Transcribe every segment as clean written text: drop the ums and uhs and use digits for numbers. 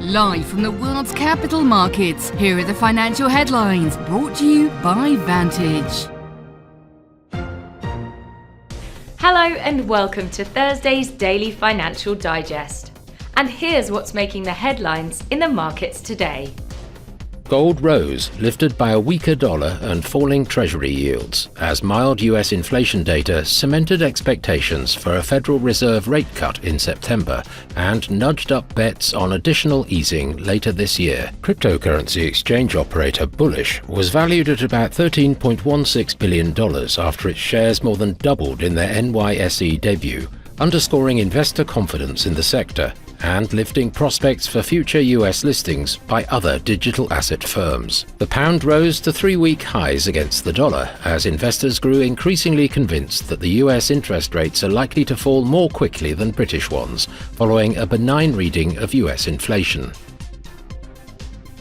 Live from the world's capital markets, here are the financial headlines brought to you by Vantage. Hello and welcome to Thursday's Daily Financial Digest. And here's what's making the headlines in the markets today. Gold rose, lifted by a weaker dollar and falling Treasury yields, as mild US inflation data cemented expectations for a Federal Reserve rate cut in September and nudged up bets on additional easing later this year. Cryptocurrency exchange operator Bullish was valued at about $13.16 billion after its shares more than doubled in their NYSE debut, underscoring investor confidence in the sector and lifting prospects for future US listings by other digital asset firms. The pound rose to three-week highs against the dollar as investors grew increasingly convinced that the US interest rates are likely to fall more quickly than British ones, following a benign reading of US inflation.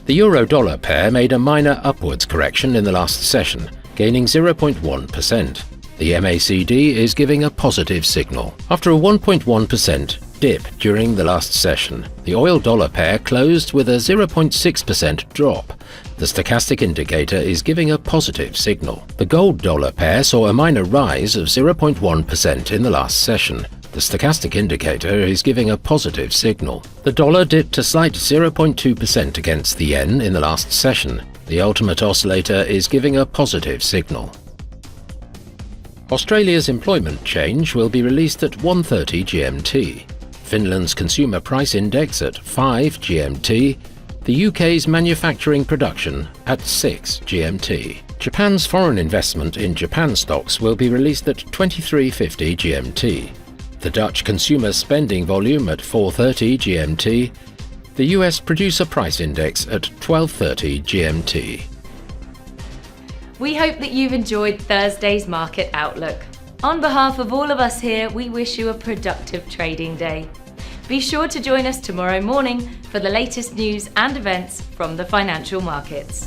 The euro-dollar pair made a minor upwards correction in the last session, gaining 0.1%. The MACD is giving a positive signal. After a 1.1% dip during the last session, the oil-dollar pair closed with a 0.6% drop. The stochastic indicator is giving a positive signal. The gold-dollar pair saw a minor rise of 0.1% in the last session. The stochastic indicator is giving a positive signal. The dollar dipped a slight 0.2% against the yen in the last session. The ultimate oscillator is giving a positive signal. Australia's employment change will be released at 1:30 GMT. Finland's consumer price index at 5 GMT, the UK's manufacturing production at 6 GMT. Japan's foreign investment in Japan stocks will be released at 23:50 GMT. The Dutch consumer spending volume at 4:30 GMT, the US producer price index at 12:30 GMT. We hope that you've enjoyed Thursday's market outlook. On behalf of all of us here, we wish you a productive trading day. Be sure to join us tomorrow morning for the latest news and events from the financial markets.